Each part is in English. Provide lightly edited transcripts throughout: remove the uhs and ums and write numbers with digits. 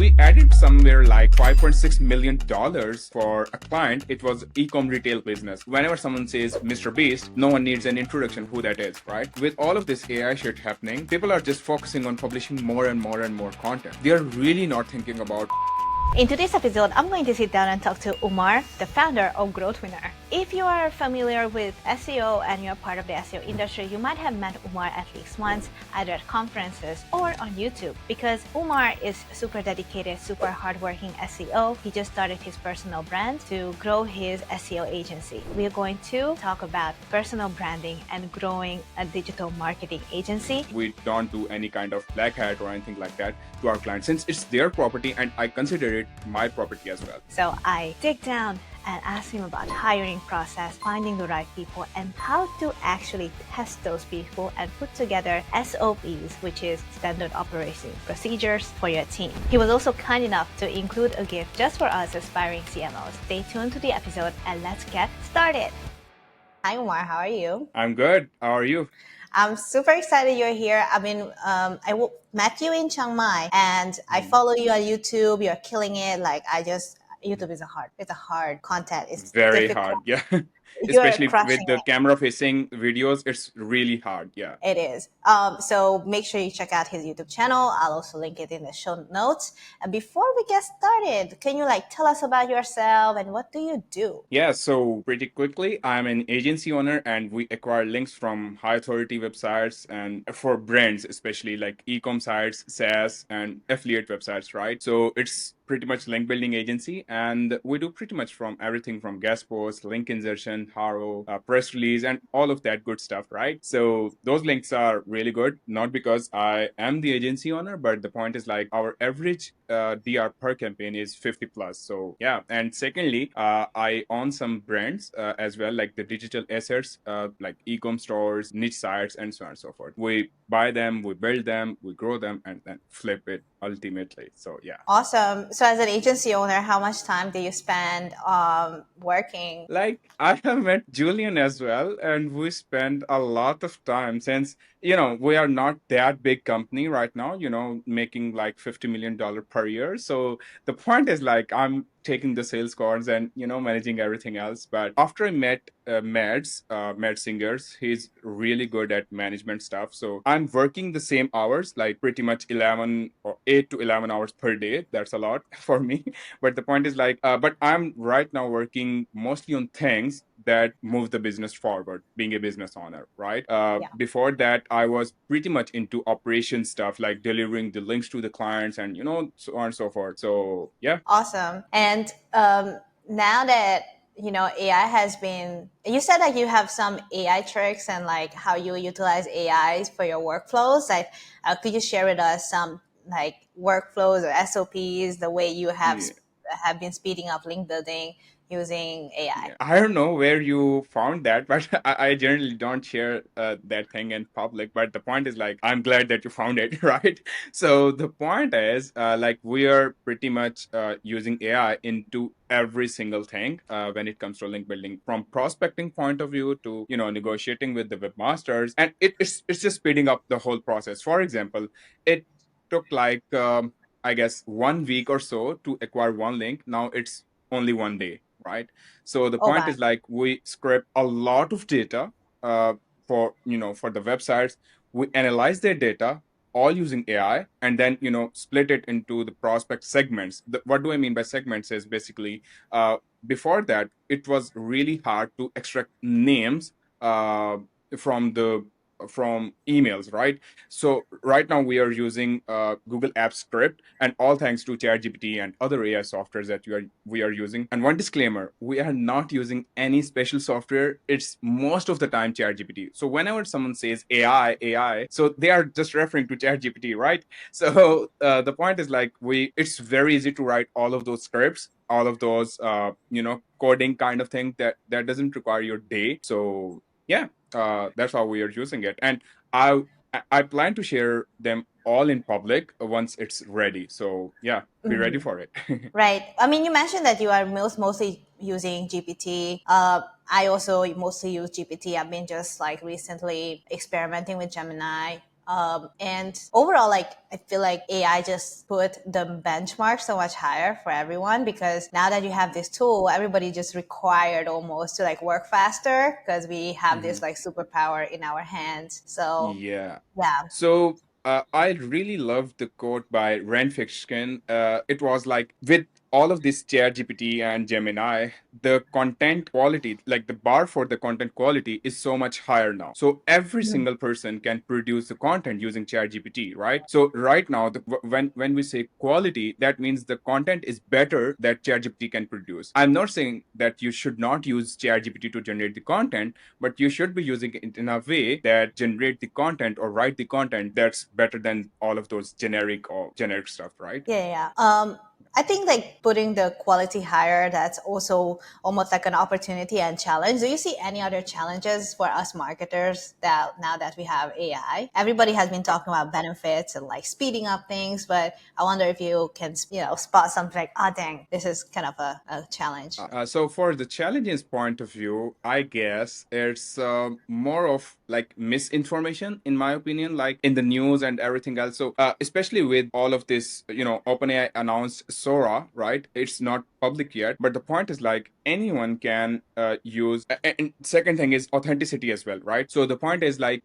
We added somewhere like $5.6 million for a client. It was e-com retail business. Whenever someone says Mr. Beast, no one needs an introduction who that is, right? With all of this AI shit happening, people are just focusing on publishing more and more and more content. They are really not thinking about. In today's episode, I'm going to sit down and talk to Umar, the founder of Growth Winner. If you are familiar with SEO and you're part of the SEO industry, you might have met Umar at least once, either at conferences or on YouTube, because Umar is super dedicated, super hardworking SEO. He just started his personal brand to grow his SEO agency. We are going to talk about personal branding and growing a digital marketing agency. We don't do any kind of black hat or anything like that to our clients, since it's their property and I consider it my property as well. So I dig down and ask him about hiring process, finding the right people, and how to actually test those people and put together SOPs, which is standard operating procedures for your team. He was also kind enough to include a gift just for us aspiring CMOs. Stay tuned to the episode and let's get started. Hi Umar, how are you? I'm good. How are you? I'm super excited you're here. I mean, met you in Chiang Mai, and I follow you on YouTube. You're killing it. YouTube is a hard content. It's very difficult. hard, yeah. You're Especially with crushing the it. camera facing videos, it's really hard, yeah. It is. So make sure you check out his YouTube channel. I'll also link it in the show notes. And before we get started, can you tell us about yourself and what do you do? Yeah, so pretty quickly, I'm an agency owner and we acquire links from high authority websites and for brands, especially like e-com sites, SaaS, and affiliate websites, right? So it's pretty much link building agency, and we do pretty much from everything from guest posts, link insertion, haro, press release, and all of that good stuff, right? So those links are really good, not because I am the agency owner, but the point is like our average DR per campaign is 50 plus. So yeah, and secondly, I own some brands as well, like the digital assets, like e-com stores, niche sites, and so on and so forth. We buy them, we build them, we grow them, and then flip it ultimately. So yeah. Awesome. So as an agency owner, how much time do you spend working? Like I have met Julian as well, and we spend a lot of time since we are not that big company right now, making like $50 million per year. So the point is like I'm taking the sales calls and managing everything else. But after I met Matt Singers, he's really good at management stuff. So I'm working the same hours, like pretty much 11 or 8 to 11 hours per day. That's a lot for me. But the point is like, but I'm right now working mostly on things that move the business forward, being a business owner, right? Before that, I was pretty much into operation stuff, like delivering the links to the clients and, so on and so forth. So, yeah. Awesome. And now that, AI has been, you said like you have some AI tricks and like how you utilize AIs for your workflows. Like, could you share with us some like workflows or SOPs, the way you have been speeding up link building using AI? Yeah. I don't know where you found that, but I generally don't share that thing in public. But the point is like, I'm glad that you found it, right? So the point is like we are pretty much using AI into every single thing when it comes to link building, from prospecting point of view to negotiating with the webmasters, and it's just speeding up the whole process. For example, it took like I guess 1 week or so to acquire one link. Now it's only 1 day, right? So the point is like we scrape a lot of data for the websites. We analyze their data all using AI, and then split it into the prospect segments. What do I mean by segments is basically before that it was really hard to extract names from emails, right? So right now we are using Google Apps Script, and all thanks to ChatGPT and other AI softwares that we are using. And one disclaimer: we are not using any special software. It's most of the time ChatGPT. So whenever someone says AI, so they are just referring to ChatGPT, right? So the point is like it's very easy to write all of those scripts, all of those coding kind of thing that doesn't require your day. So yeah, that's how we are using it, and I plan to share them all in public once it's ready. So yeah, be ready for it. Right. I mean, you mentioned that you are mostly using GPT. I also mostly use GPT. I've been just like recently experimenting with Gemini. And overall, like I feel like AI just put the benchmark so much higher for everyone, because now that you have this tool, everybody just required almost to like work faster because we have Hmm. this like superpower in our hands. So Yeah. yeah. So I really loved the quote by Ren Fishkin. It was like, with all of this ChatGPT and Gemini, the content quality, like the bar for the content quality, is so much higher now. So every single person can produce the content using ChatGPT, right? So right now, when we say quality, that means the content is better that ChatGPT can produce. I'm not saying that you should not use ChatGPT to generate the content, but you should be using it in a way that generate the content or write the content that's better than all of those generic stuff, right? Yeah, yeah. I think like putting the quality higher, that's also almost like an opportunity and challenge. Do you see any other challenges for us marketers that now that we have AI? Everybody has been talking about benefits and like speeding up things, but I wonder if you can, spot something like, oh, dang, this is kind of a challenge. So for the challenges point of view, I guess it's more of like misinformation, in my opinion, like in the news and everything else. So especially with all of this, OpenAI announced Sora, right? It's not public yet, but the point is like anyone can use. And second thing is authenticity as well, right? So the point is like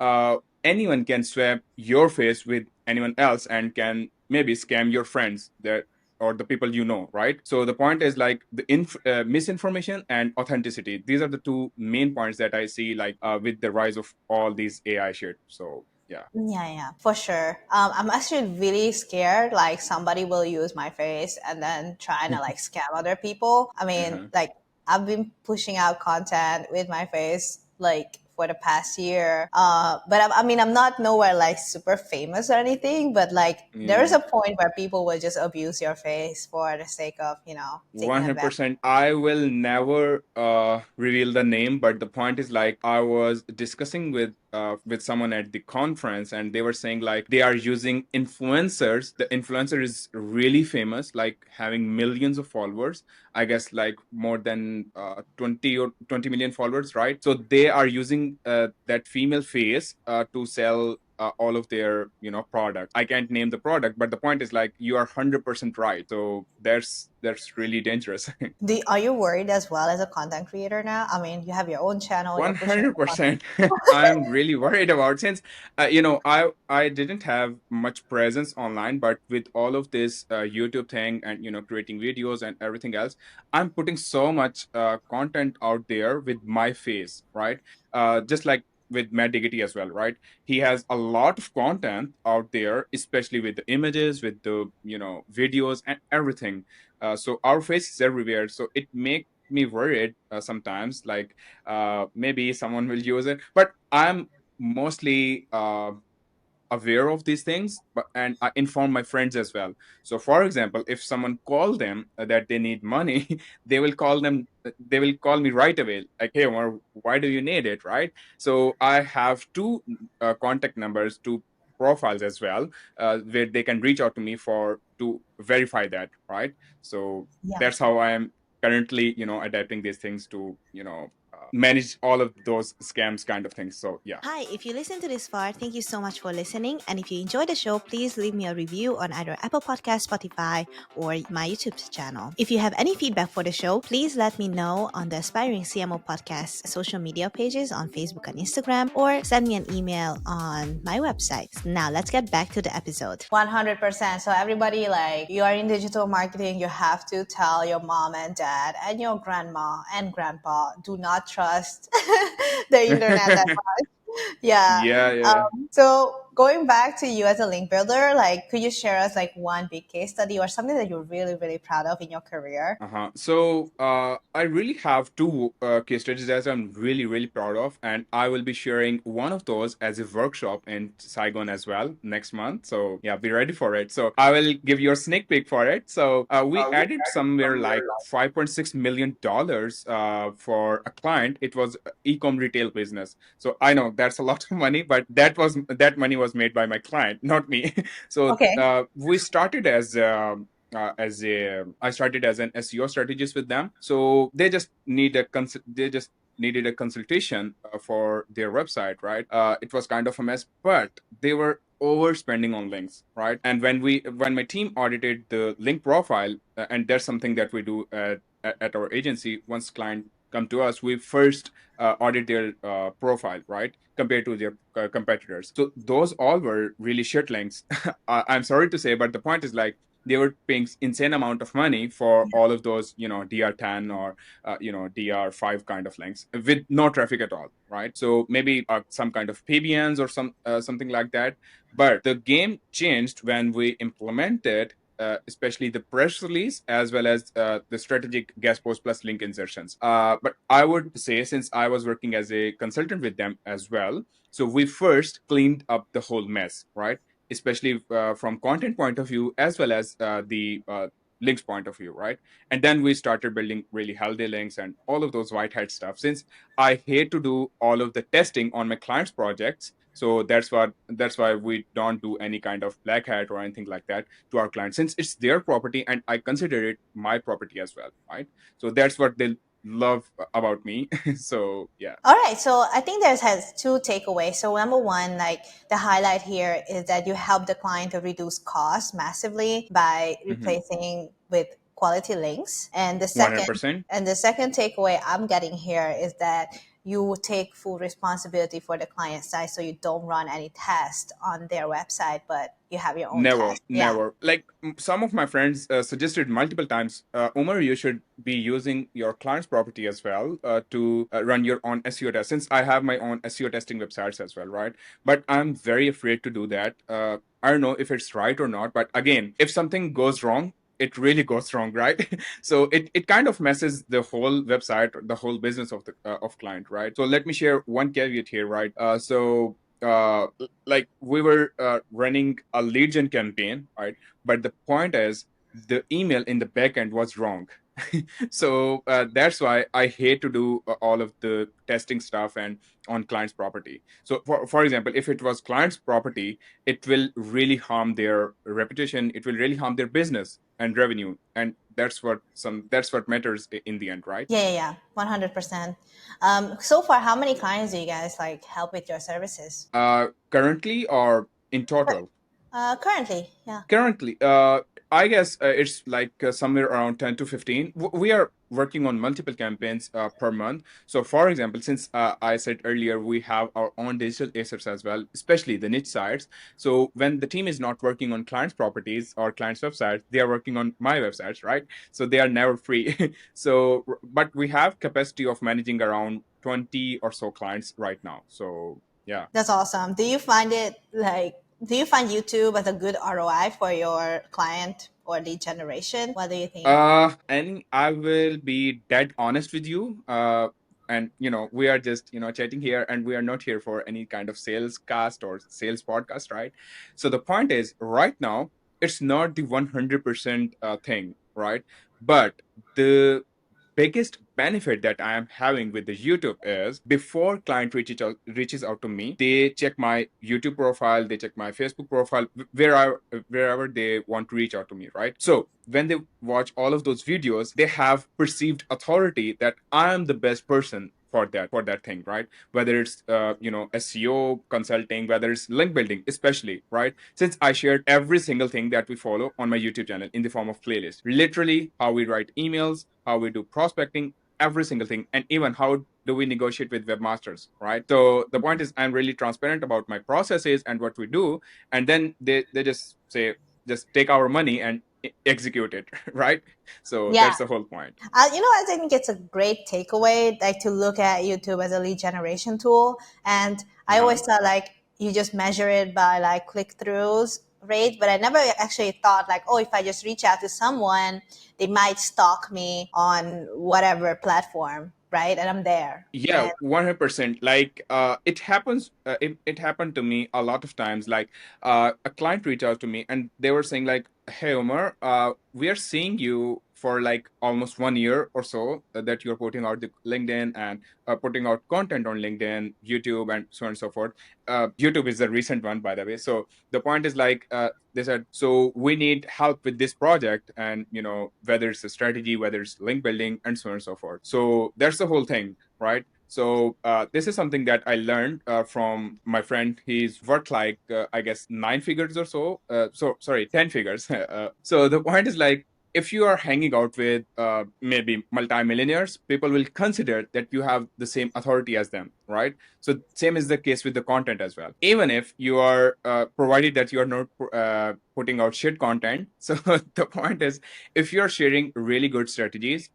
anyone can swap your face with anyone else and can maybe scam your friends. That or the people you know, right? So the point is like the misinformation and authenticity. These are the two main points that I see, like with the rise of all these AI shit. So yeah. Yeah, yeah, for sure. I'm actually really scared like somebody will use my face and then trying to like scam other people. I mean, Uh-huh. like I've been pushing out content with my face like for the past year. But I mean, I'm not nowhere like super famous or anything, but like there is Yeah. a point where people will just abuse your face for the sake of, taking advantage. 100%. I will never reveal the name, but the point is like I was discussing with someone at the conference, and they were saying like they are using influencers. The influencer is really famous, like having millions of followers. I guess like more than 20 or 20 million followers, right? So they are using that female face to sell all of their products. I can't name the product, but the point is like you are 100% right. So that's really dangerous. Are you worried as well as a content creator now? I mean, you have your own channel, you're pushing out content. 100%. I'm really worried about, since I didn't have much presence online, but with all of this YouTube thing and creating videos and everything else, I'm putting so much content out there with my face, right? Just like with Matt Diggity as well, right? He has a lot of content out there, especially with the images, with the videos and everything. So our face is everywhere, so it makes me worried sometimes, like maybe someone will use it, but I'm mostly aware of these things, but and I inform my friends as well. So for example, if someone call them that they need money, they will call me right away, like, hey Omar, why do you need it, right? So I have two contact numbers, two profiles as well, where they can reach out to me for to verify that, right? So Yeah. that's how I am currently adapting these things to manage all of those scams kind of things. So yeah. Hi, if you listen to this far, thank you so much for listening. And if you enjoyed the show, please leave me a review on either Apple Podcast, Spotify, or my YouTube channel. If you have any feedback for the show, please let me know on the Aspiring CMO Podcast social media pages on Facebook and Instagram, or send me an email on my website. Now, let's get back to the episode. 100%. So, everybody, like, you are in digital marketing, you have to tell your mom and dad and your grandma and grandpa, do not trust the internet that yeah. Yeah, yeah. So going back to you as a link builder, like, could you share us like one big case study or something that you're really, really proud of in your career? Uh-huh. So I really have two case studies that I'm really, really proud of, and I will be sharing one of those as a workshop in Saigon as well next month. So yeah, be ready for it. So I will give you a sneak peek for it. So we added somewhere like $5.6 million for a client. It was e-com retail business. So I know that's a lot of money, but that money was made by my client, not me. So Okay. we started as a I started as an SEO strategist with them. So they just needed a consultation for their website, right? It was kind of a mess, but they were overspending on links, right? And when my team audited the link profile, and that's something that we do at our agency. Once client come to us, we first audit their profile, right, compared to their competitors. So those all were really shit links. I'm sorry to say, but the point is like they were paying insane amount of money for all of those, DR10 or DR5 kind of links with no traffic at all, right? So maybe some kind of PBNs or something like that. But the game changed when we implemented, especially the press release as well as the strategic guest post plus link insertions. But I would say, since I was working as a consultant with them as well, so we first cleaned up the whole mess, right? Especially from content point of view as well as the links point of view, right? And then we started building really healthy links and all of those white hat stuff. Since I hate to do all of the testing on my clients' projects, so that's why we don't do any kind of black hat or anything like that to our clients, since it's their property and I consider it my property as well, right? So that's what they love about me. So yeah. All right, so I think there's has two takeaways. So number one, like the highlight here is that you help the client to reduce costs massively by Mhm. replacing with quality links. 100%. And the second takeaway I'm getting here is that you take full responsibility for the client side, so you don't run any tests on their website, but you have your own Never, test. Yeah. never. Like some of my friends suggested multiple times, Umar, you should be using your client's property as well to run your own SEO test. Since I have my own SEO testing websites as well, right? But I'm very afraid to do that. I don't know if it's right or not. But again, if something goes wrong, it really goes wrong, right? So it kind of messes the whole website, the whole business of the of client, right? So let me share one caveat here, right? Like we were running a lead gen campaign, right? But the point is the email in the backend was wrong. So that's why I hate to do all of the testing stuff and on client's property. So for example, if it was client's property, it will really harm their reputation, it will really harm their business and revenue, and that's what matters in the end, right? Yeah, yeah, yeah, 100%. So far, how many clients do you guys like help with your services? Currently or in total? Currently, yeah. Currently, I guess it's like somewhere around 10 to 15. We are working on multiple campaigns per month. So, for example, since I said earlier, we have our own digital assets as well, especially the niche sites. So, when the team is not working on clients' properties or clients' websites, they are working on my websites, right? So, they are never free. So, but we have capacity of managing around 20 or so clients right now. So, yeah. That's awesome. Do you find YouTube as a good ROI for your client or lead generation? What do you think? And I will be dead honest with you. And we are just chatting here, and we are not here for any kind of sales cast or sales podcast, right? So the point is, right now, it's not the 100% thing, right? But the biggest benefit that I am having with the YouTube is before client reaches out to me, they check my YouTube profile, they check my Facebook profile, wherever they want to reach out to me, right? So when they watch all of those videos, they have perceived authority that I am the best person for that thing, right? Whether it's SEO consulting, whether it's link building, especially, right? Since I shared every single thing that we follow on my YouTube channel in the form of playlist, literally how we write emails, how we do prospecting, every single thing, and even how do we negotiate with webmasters, right? So the point is, I'm really transparent about my processes and what we do, and then they just say, just take our money and execute it, right? So Yeah. that's the whole point. I think it's a great takeaway, like to look at YouTube as a lead generation tool. And I Uh-huh. always thought like you just measure it by like click throughs rate, but I never actually thought like, oh, if I just reach out to someone, they might stalk me on whatever platform, right? And I'm there. Yeah, And 100%. Like it happens, it happened to me a lot of times. Like a client reached out to me and they were saying like, hey Omar, we are seeing you for like almost 1 year or so, that you're putting out the LinkedIn and putting out content on LinkedIn, YouTube, and so on and so forth. YouTube is the recent one, by the way. So the point is like, they said, so we need help with this project, and whether it's a strategy, whether it's link building, and so on and so forth. So that's the whole thing. right? So this is something that I learned from my friend. He's worked like I guess 9 figures or so. So sorry, 10 figures. So the point is like, if you are hanging out with maybe multimillionaires, people will consider that you have the same authority as them, right? So same is the case with the content as well. Even if you are provided that you are not putting out shit content. So the point is, if you are sharing really good strategies,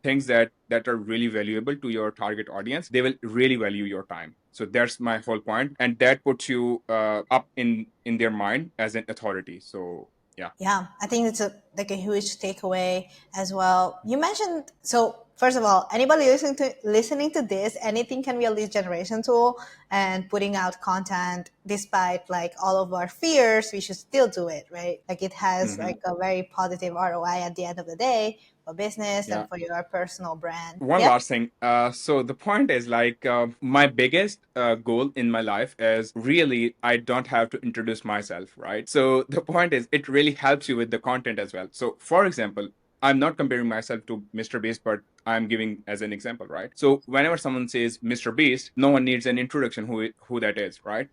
things that are really valuable to your target audience, they will really value your time. So that's my whole point, and that puts you up in their mind as an authority. So yeah. Yeah, I think it's a like a huge takeaway as well. You mentioned, so first of all, anybody listening to this, anything can be a lead generation tool, and putting out content despite like all of our fears, we should still do it, right? Like it has Hmm. like a very positive ROI at the end of the day for business and Yeah. for your personal brand. One Yeah. last thing. So the point is like, my biggest goal in my life is really I don't have to introduce myself, right? So the point is it really helps you with the content as well. So for example, I'm not comparing myself to Mr. Beast, but I'm giving as an example, right? So whenever someone says Mr. Beast, no one needs an introduction who that is, right?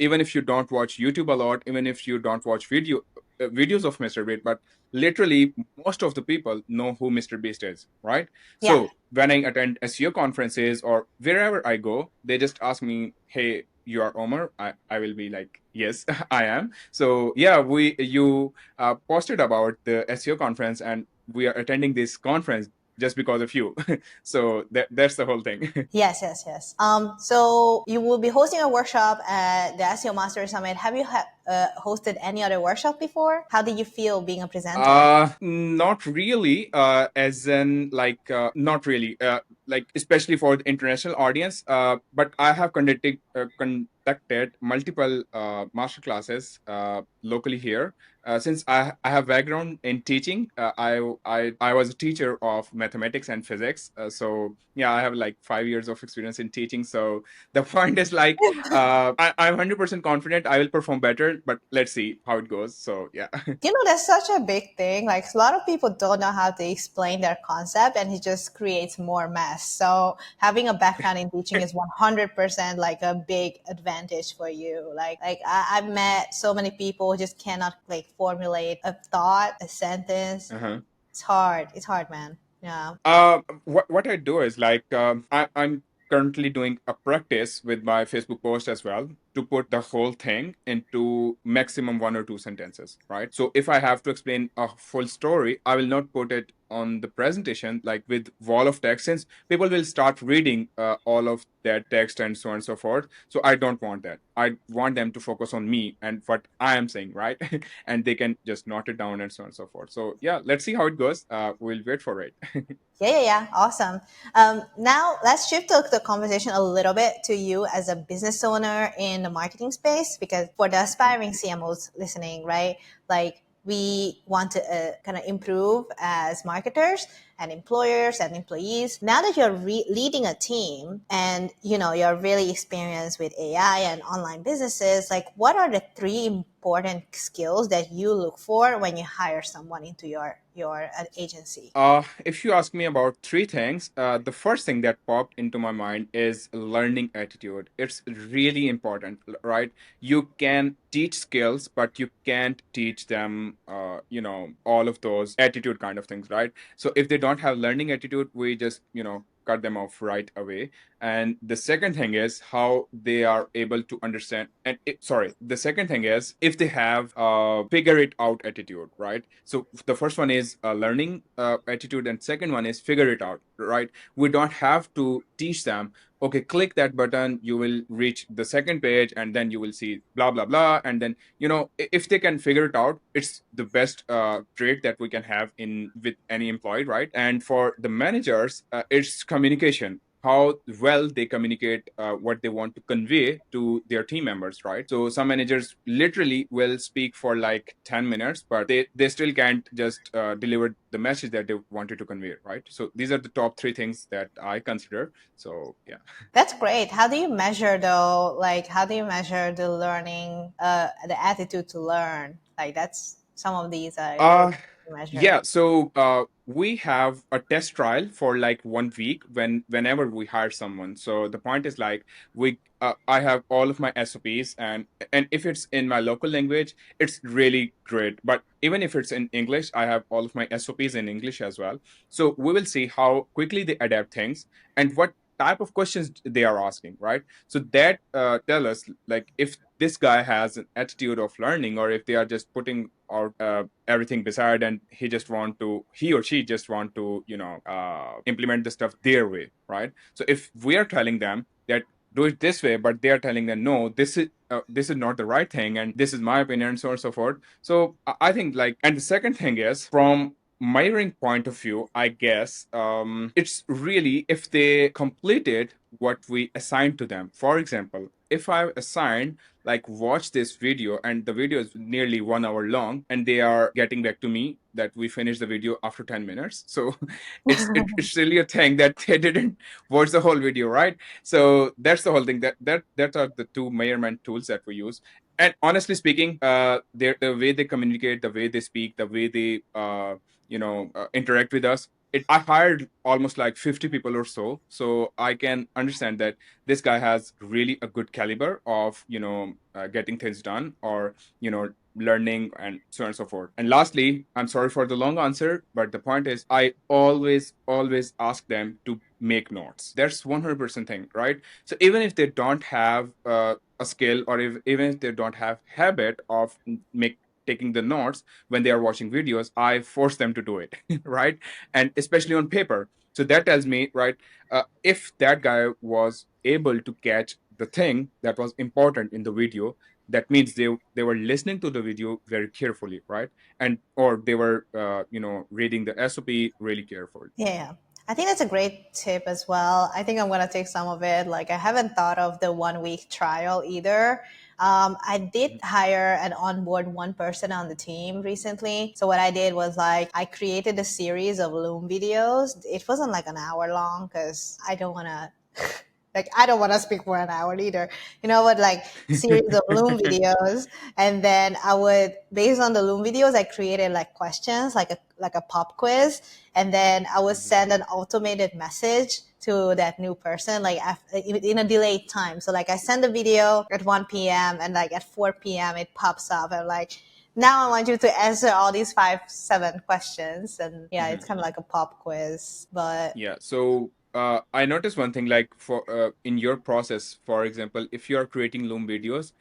Even if you don't watch YouTube a lot, even if you don't watch videos of Mr. Beast, but literally most of the people know who Mr. Beast is, right? Yeah. So when I attend SEO conferences or wherever I go, they just ask me, "Hey, you are Omar?" I will be like, "Yes, I am." So yeah, we you posted about the SEO conference, and we are attending this conference just because of you. So that's the whole thing. Yes, yes, yes. So you will be hosting a workshop at the SEO Master Summit. Have you hosted any other workshop before? How did you feel being a presenter? Not really. As in, like, not really. Like, especially for the international audience. But I have conducted multiple master classes locally here. Since I have background in teaching, I was a teacher of mathematics and physics. So yeah, I have like 5 years of experience in teaching. So the point is like, I'm 100% confident I will perform better. But let's see how it goes. So yeah. You know, that's such a big thing. Like a lot of people don't know how to explain their concept, and it just creates more mess. So having a background in teaching is 100% like a big advantage for you. I've met so many people who just cannot like formulate a thought, a sentence. Uh-huh. It's hard. It's hard, man. Yeah. What I do is like, I'm currently doing a practice with my Facebook post as well to put the whole thing into maximum 1 or 2 sentences, right? So if I have to explain a full story, I will not put it on the presentation like with wall of text, since people will start reading all of that text and so on and so forth. So I don't want that. I want them to focus on me and what I am saying, right? And they can just note it down and so on and so forth. So yeah, let's see how it goes. We'll wait for it. Yeah, yeah, yeah. Awesome. Now let's shift the conversation a little bit to you as a business owner in the marketing space, because for the aspiring CMOs listening, right? Like we want to kind of improve as marketers and employers and employees. Now that you're leading a team and you know you're really experienced with AI and online businesses, like what are the three important skills that you look for when you hire someone into your agency? If you ask me about three things, the first thing that popped into my mind is learning attitude. It's really important, right? You can teach skills, but you can't teach them, all of those attitude kind of things, right? So if they don't have learning attitude, we just, cut them off right away. And the second thing is how they are able to understand. And sorry, the second thing is if they have figure it out attitude, right? So the first one is learning attitude, and second one is figure it out, right? We don't have to teach them, okay, click that button, you will reach the second page, and then you will see blah blah blah. And then, if they can figure it out, it's the best trait that we can have in with any employee, right? And for the managers, it's communication, how well they communicate what they want to convey to their team members, right? So some managers literally will speak for like 10 minutes, but they still can't just deliver the message that they wanted to convey, right? So these are the top three things that I consider. So yeah. That's great. How do you measure though? Like, how do you measure the learning, the attitude to learn? Like, that's some of these are really Uh, measure? Yeah, so we have a test trial for like 1 week whenever we hire someone. So the point is like I have all of my SOPs, and if it's in my local language, it's really great. But even if it's in English, I have all of my SOPs in English as well. So we will see how quickly they adapt things and what type of questions they are asking, right? So that tell us like if this guy has an attitude of learning, or if they are just putting out everything beside, and he or she just want to implement the stuff their way, right? So if we are telling them that do it this way, but they are telling them no, this is not the right thing, and this is my opinion, and so on and so forth. So I think like, and the second thing is from miring point of view, I guess it's really if they completed what we assigned to them. For example, if I assigned like watch this video, and the video is nearly 1 hour long, and they are getting back to me that we finished the video after 10 minutes, so it's really a thing that they didn't watch the whole video, right? So that's the whole thing, that are the two measurement tools that we use. And honestly speaking, the way they communicate, the way they speak, the way they interact with us, I hired almost like 50 people or so, so I can understand that this guy has really a good caliber of getting things done, or learning, and so on and so forth. And lastly, I'm sorry for the long answer, but the point is I always ask them to make notes. That's 100% thing, right? So even if they don't have a skill, or even if they don't have habit of make taking the notes when they are watching videos, I force them to do it right? And especially on paper. So that tells me, right, if that guy was able to catch the thing that was important in the video, that means they were listening to the video very carefully, right? And or they were reading the SOP really carefully. Yeah, I think that's a great tip as well. I think I'm gonna take some of it. Like I haven't thought of the 1 week trial either. I did Mhm. hire and onboard one person on the team recently. So what I did was like I created a series of Loom videos. It wasn't like an hour long because I don't want to like I don't want to speak for an hour either. You know what? Like series of Loom videos, and then I would, based on the Loom videos, I created like questions, like a pop quiz, and then I would Mhm. send an automated message to that new person like in a delayed time. So like I send a video at 1 p.m. and like at 4 p.m. it pops up and like now I want you to answer all these 5, 7 questions. And yeah, it's Mhm. kind of like a pop quiz, but Yeah. So I noticed one thing, like for in your process, for example, if you are creating Loom videos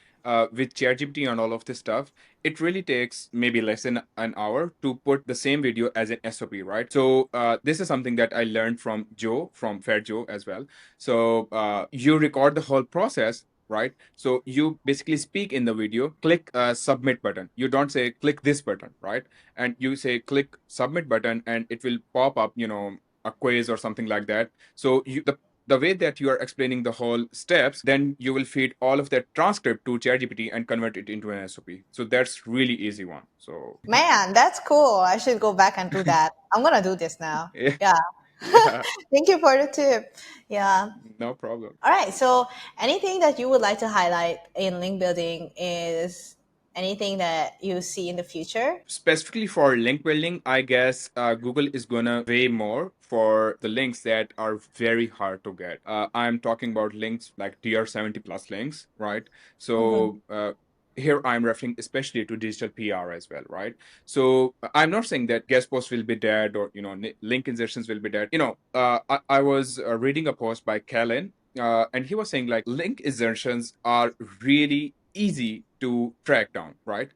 with ChatGPT and all of this stuff, it really takes maybe less than an hour to put the same video as an SOP, right? So this is something that I learned from Joe, from Fair Joe as well. So you record the whole process. Right, so you basically speak in the video, click submit button. You don't say click this button, right? And you say click submit button, and it will pop up, a quiz or something like that. So the way that you are explaining the whole steps, then you will feed all of that transcript to ChatGPT and convert it into an SOP. So that's really easy one. So man, that's cool. I should go back and do that. I'm gonna do this now. yeah, Yeah. yeah, Thank you for the tip. Yeah. no problem. All right. So, anything that you would like to highlight in link building is anything that you see in the future? Specifically for link building, I guess Google is gonna pay more for the links that are very hard to get. I'm talking about links like tier 70 plus links, right? Mm-hmm. So here I'm referring especially to digital PR as well, right? So I'm not saying that guest posts will be dead, or link insertions will be dead. I was reading a post by Kellen, and he was saying like link insertions are really easy to track down, right?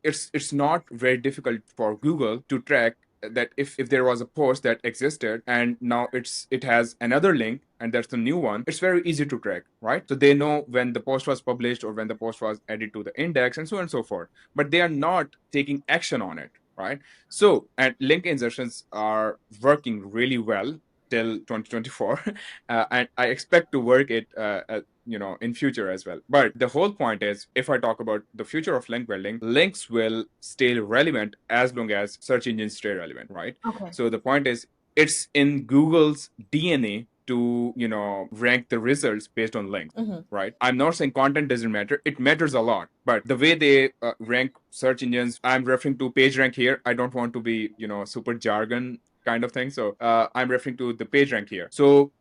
It's not very difficult for Google to track that if there was a post that existed, and now it has another link, and that's the new one. It's very easy to track, right? So they know when the post was published, or when the post was added to the index, and so on and so forth. But they are not taking action on it, right? So, and link insertions are working really well till 2024, and I expect to work it in future as well. But the whole point is, if I talk about the future of link building, links will stay relevant as long as search engines stay relevant, right? Okay. So the point is, it's in Google's DNA to, rank the results based on links. Hmm. Right? I'm not saying content doesn't matter. It matters a lot. But the way they rank search engines, I'm referring to page rank here. I don't want to be, super jargon kind of thing. So I'm referring to the page rank here. So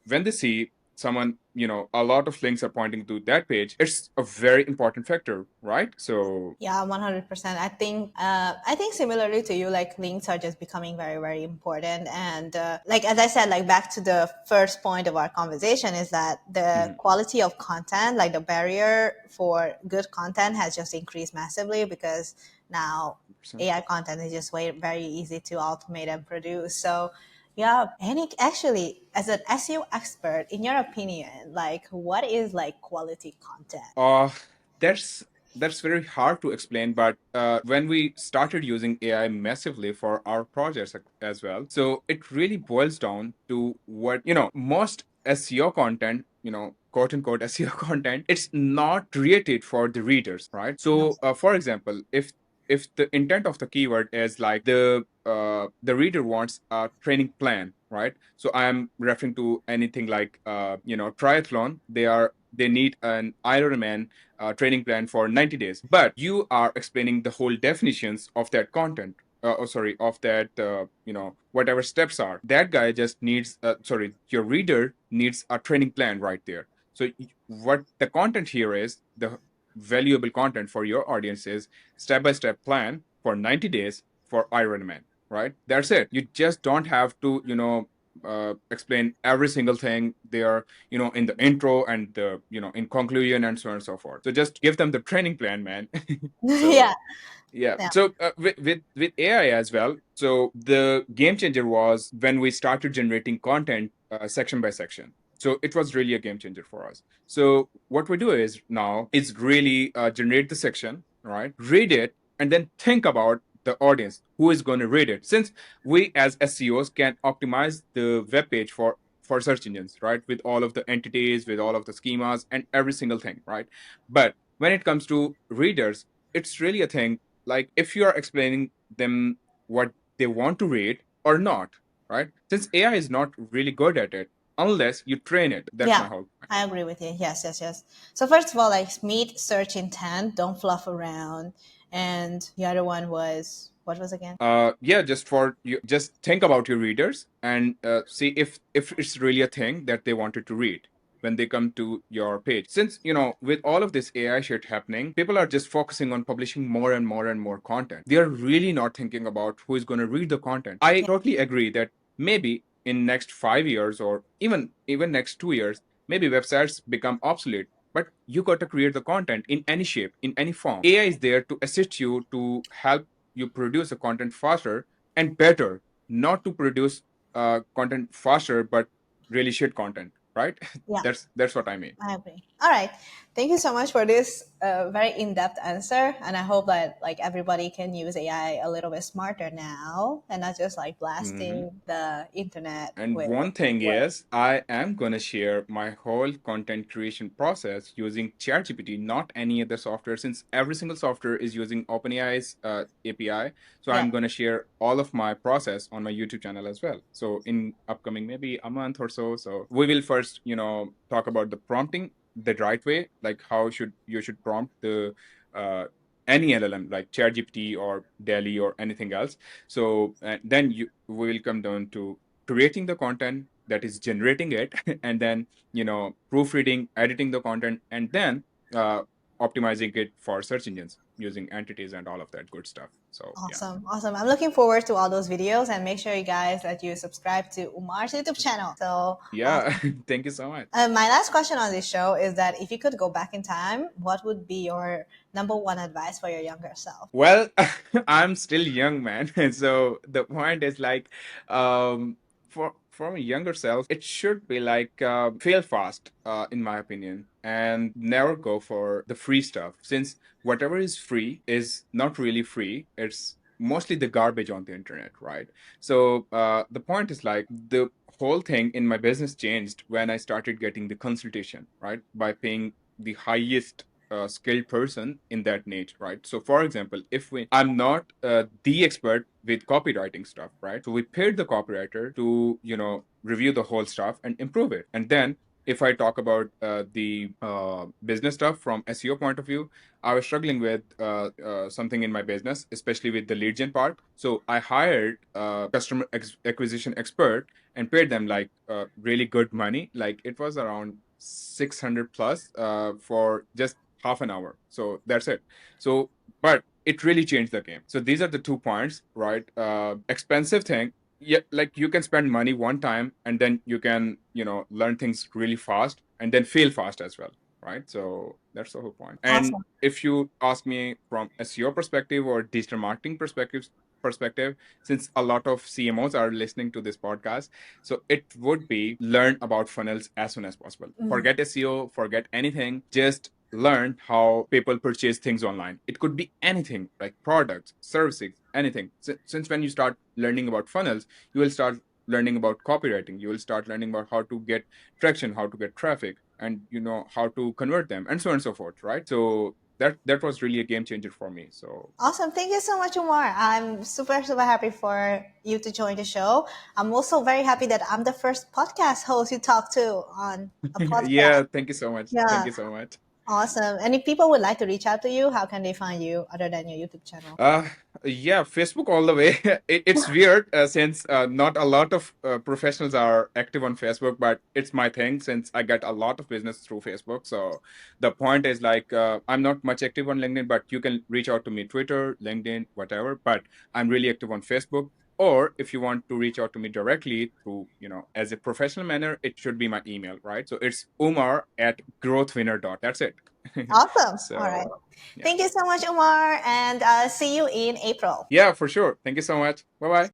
when they see someone, a lot of links are pointing to that page, it's a very important factor, right? So Yeah, 100%. I think similarly to you, like links are just becoming very, very important. And like as I said, like back to the first point of our conversation is that the mhm, quality of content, like the barrier for good content, has just increased massively because now 100%. AI content is just very easy to automate and produce. So yeah, actually, as an SEO expert, in your opinion, like what is like quality content? Uh, that's that's very hard to explain, but when we started using AI massively for our projects as well, so it really boils down to what, most SEO content, quote unquote SEO content, it's not created for the readers, right? So, for example, if the intent of the keyword is like the reader wants a training plan, right? So I'm referring to anything like triathlon. They need an Ironman training plan for 90 days, but you are explaining the whole definitions of that content. Sorry, of that, whatever steps are. That guy just needs, sorry, your reader needs a training plan right there. So what the content here is, the valuable content for your audience is step-by-step plan for 90 days for Ironman, right? That's it. You just don't have to, explain every single thing there, in the intro and the, in conclusion and so on and so forth. So just give them the training plan, man. Yeah, So yeah. yeah, So with AI as well. So the game changer was when we started generating content section by section. So it was really a game changer for us. So what we do is now is really generate the section, right? Read it, and then think about the audience who is going to read it. Since we as SEOs can optimize the web page for search engines, right? With all of the entities, with all of the schemas, and every single thing, right? But when it comes to readers, it's really a thing like if you are explaining them what they want to read or not, right? Since AI is not really good at it unless you train it. That's yeah. my whole point. I agree with you. Yes, yes, yes. So first of all, like meet search intent, don't fluff around, and the other one was what was again? Yeah, just for you, just think about your readers and see if it's really a thing that they wanted to read when they come to your page. Since with all of this AI shit happening, people are just focusing on publishing more and more and more content. They are really not thinking about who is going to read the content. I Yeah, totally agree that maybe in next 5 years or even next 2 years, maybe websites become obsolete, but you got to create the content in any shape, in any form. AI is there to assist you, to help you produce the content faster and better, not to produce content faster but really shit content, right? yeah. That's what I mean. I agree. All right. Thank you so much for this very in-depth answer, and I hope that like everybody can use AI a little bit smarter now, and not just like Mhm. blasting the internet And with one thing words. is, I am going to share my whole content creation process using ChatGPT, not any other software, since every single software is using OpenAI's API. So Yeah. I'm going to share all of my process on my YouTube channel as well. So in upcoming maybe a month or so, so we will first, talk about the prompting the right way, like how should you should prompt the uh, any LLM like ChatGPT or Delhi or anything else. So then we will come down to creating the content, that is generating it, and then proofreading, editing the content, and then uh, optimizing it for search engines using entities and all of that good stuff. So yeah. Awesome. Awesome. I'm looking forward to all those videos, and make sure you guys that you subscribe to Umar's YouTube channel. So Yeah. awesome. Thank you so much. My last question on this show is that if you could go back in time, what would be your number one advice for your younger self? Well, I'm still young, man. So the point is like, for a younger self, it should be like fail fast, in my opinion, and never go for the free stuff. Since whatever is free is not really free. It's mostly the garbage on the internet, right? So the point is like the whole thing in my business changed when I started getting the consultation, right? By paying the highest skilled person in that niche, right? So for example, if we I'm not the expert with copywriting stuff, right? So we paid the copywriter to, review the whole stuff and improve it. And then if I talk about the business stuff from SEO point of view, I was struggling with something in my business, especially with the lead gen part. So I hired a customer acquisition expert and paid them like really good money. Like it was around 600 plus for just half an hour. So that's it. So, but it really changed the game. So these are the 2 points, right? Expensive thing. Yeah, like you can spend money one time and then you can, learn things really fast and then fail fast as well, right? So that's the whole point. And Awesome. if you ask me from SEO perspective or digital marketing perspective, since a lot of CMOs are listening to this podcast, so it would be learn about funnels as soon as possible. Forget SEO, forget anything, just learn how people purchase things online. It could be anything like products, services, anything. Since when you start learning about funnels, you will start learning about copywriting. You will start learning about how to get traction, how to get traffic, and how to convert them, and so on and so forth, right? So that was really a game changer for me. So Awesome. Thank you so much, Umar. I'm super, super happy for you to join the show. I'm also very happy that I'm the first podcast host you talk to on a yeah, podcast. thank you so much. Thank Yeah, you so much. awesome. And if people would like to reach out to you, how can they find you other than your YouTube channel? Uh, yeah, Facebook all the way. It's weird since not a lot of professionals are active on Facebook, but it's my thing since I get a lot of business through Facebook. So the point is like I'm not much active on LinkedIn, but you can reach out to me Twitter, LinkedIn, whatever. But I'm really active on Facebook. Or if you want to reach out to me directly through, as a professional manner, it should be my email, right? So it's Umar at growthwinner dot. That's it. Awesome. All right. So yeah. Thank you so much, Umar, and see you in April. Yeah, for sure. Thank you so much. Bye bye.